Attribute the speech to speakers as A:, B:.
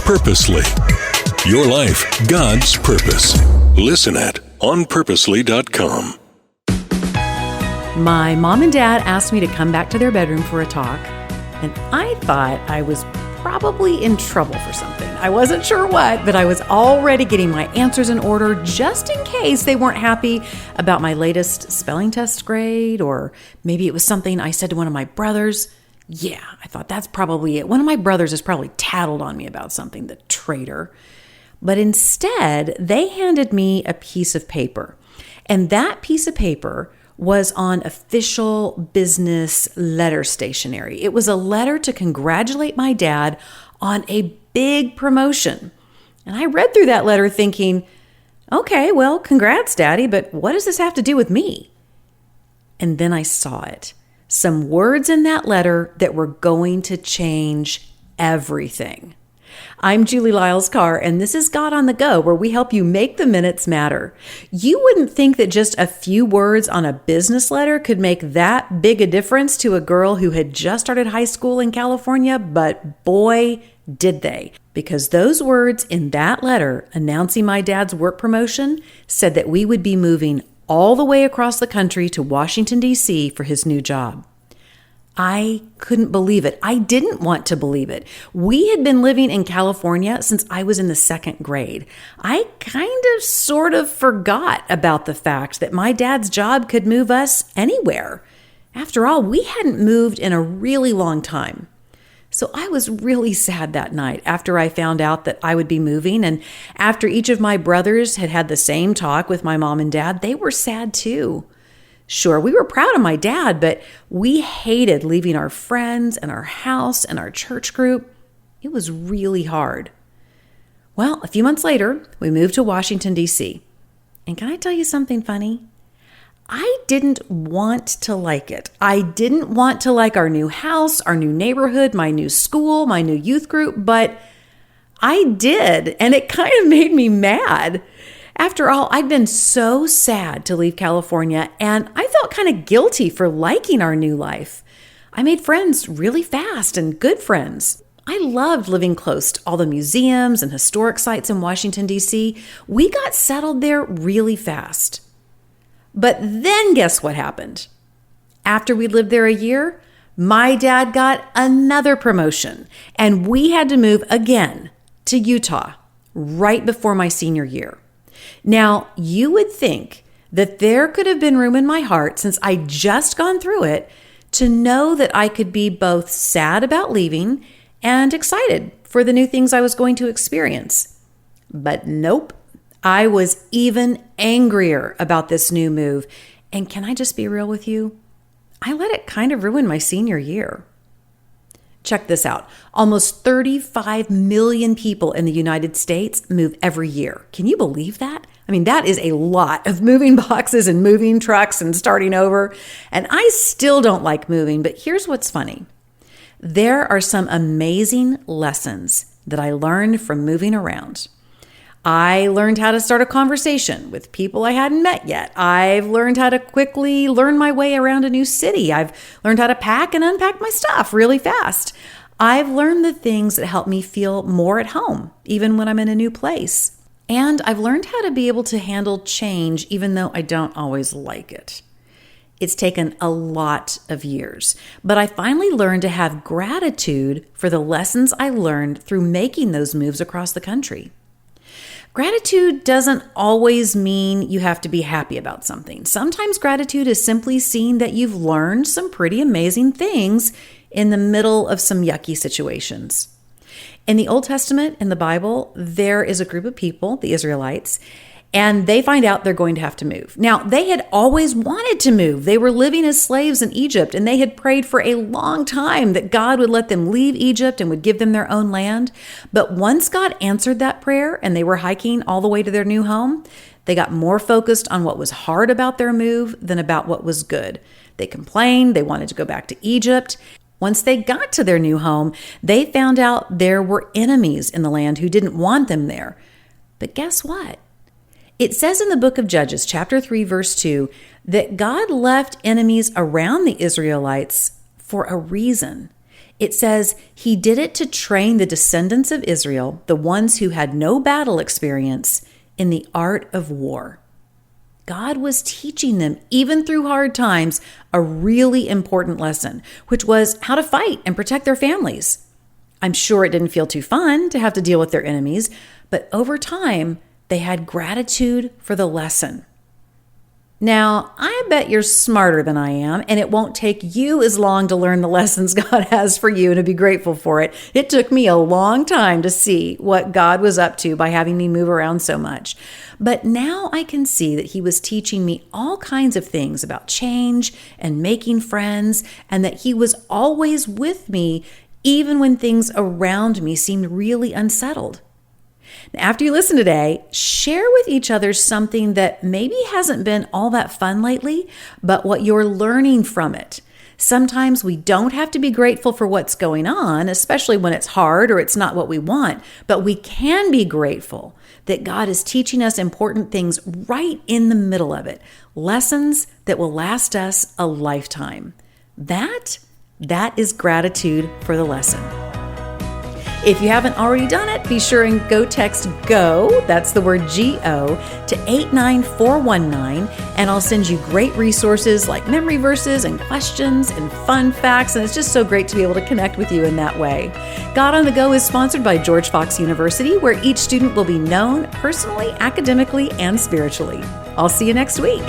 A: Purposely. Your life, God's purpose. Listen at onpurposely.com.
B: My mom and dad asked me to come back to their bedroom for a talk, and I thought I was probably in trouble for something. I wasn't sure what, but I was already getting my answers in order just in case they weren't happy about my latest spelling test grade, or maybe it was something I said to one of my brothers. Yeah, I thought that's probably it. One of my brothers has probably tattled on me about something, the traitor. But instead, they handed me a piece of paper. And that piece of paper was on official business letter stationery. It was a letter to congratulate my dad on a big promotion. And I read through that letter thinking, okay, well, congrats, Daddy, but what does this have to do with me? And then I saw it. Some words in that letter that were going to change everything. I'm Julie Lyles Carr, and this is God on the Go, where we help you make the minutes matter. You wouldn't think that just a few words on a business letter could make that big a difference to a girl who had just started high school in California, but boy, did they. Because those words in that letter announcing my dad's work promotion said that we would be moving all the way across the country to Washington, D.C. for his new job. I couldn't believe it. I didn't want to believe it. We had been living in California since I was in the second grade. I sort of forgot about the fact that my dad's job could move us anywhere. After all, we hadn't moved in a really long time. So I was really sad that night after I found out that I would be moving, and after each of my brothers had had the same talk with my mom and dad, they were sad too. Sure, we were proud of my dad, but we hated leaving our friends and our house and our church group. It was really hard. Well, a few months later, we moved to Washington, D.C. And can I tell you something funny? I didn't want to like it. I didn't want to like our new house, our new neighborhood, my new school, my new youth group, but I did, and it kind of made me mad. After all, I'd been so sad to leave California, and I felt kind of guilty for liking our new life. I made friends really fast, and good friends. I loved living close to all the museums and historic sites in Washington, D.C. We got settled there really fast. But then guess what happened? After we lived there a year, my dad got another promotion, and we had to move again to Utah right before my senior year. Now, you would think that there could have been room in my heart, since I'd just gone through it, to know that I could be both sad about leaving and excited for the new things I was going to experience. But nope. I was even angrier about this new move. And can I just be real with you? I let it kind of ruin my senior year. Check this out. Almost 35 million people in the United States move every year. Can you believe that? I mean, that is a lot of moving boxes and moving trucks and starting over. And I still don't like moving, but here's what's funny. There are some amazing lessons that I learned from moving around. I learned how to start a conversation with people I hadn't met yet. I've learned how to quickly learn my way around a new city. I've learned how to pack and unpack my stuff really fast. I've learned the things that help me feel more at home, even when I'm in a new place. And I've learned how to be able to handle change, even though I don't always like it. It's taken a lot of years, but I finally learned to have gratitude for the lessons I learned through making those moves across the country. Gratitude doesn't always mean you have to be happy about something. Sometimes gratitude is simply seeing that you've learned some pretty amazing things in the middle of some yucky situations. In the Old Testament, in the Bible, there is a group of people, the Israelites, and they find out they're going to have to move. Now, they had always wanted to move. They were living as slaves in Egypt, and they had prayed for a long time that God would let them leave Egypt and would give them their own land. But once God answered that prayer and they were hiking all the way to their new home, they got more focused on what was hard about their move than about what was good. They complained, they wanted to go back to Egypt. Once they got to their new home, they found out there were enemies in the land who didn't want them there. But guess what? It says in the book of Judges, chapter 3, verse 2, that God left enemies around the Israelites for a reason. It says, He did it to train the descendants of Israel, the ones who had no battle experience, in the art of war. God was teaching them, even through hard times, a really important lesson, which was how to fight and protect their families. I'm sure it didn't feel too fun to have to deal with their enemies, but over time, they had gratitude for the lesson. Now, I bet you're smarter than I am, and it won't take you as long to learn the lessons God has for you and to be grateful for it. It took me a long time to see what God was up to by having me move around so much. But now I can see that He was teaching me all kinds of things about change and making friends, and that He was always with me even when things around me seemed really unsettled. After you listen today, share with each other something that maybe hasn't been all that fun lately, but what you're learning from it. Sometimes we don't have to be grateful for what's going on, especially when it's hard or it's not what we want, but we can be grateful that God is teaching us important things right in the middle of it, lessons that will last us a lifetime. That is gratitude for the lesson. If you haven't already done it, be sure and go text GO, that's the word G-O, to 89419, and I'll send you great resources like memory verses and questions and fun facts, and it's just so great to be able to connect with you in that way. God on the Go is sponsored by George Fox University, where each student will be known personally, academically, and spiritually. I'll see you next week.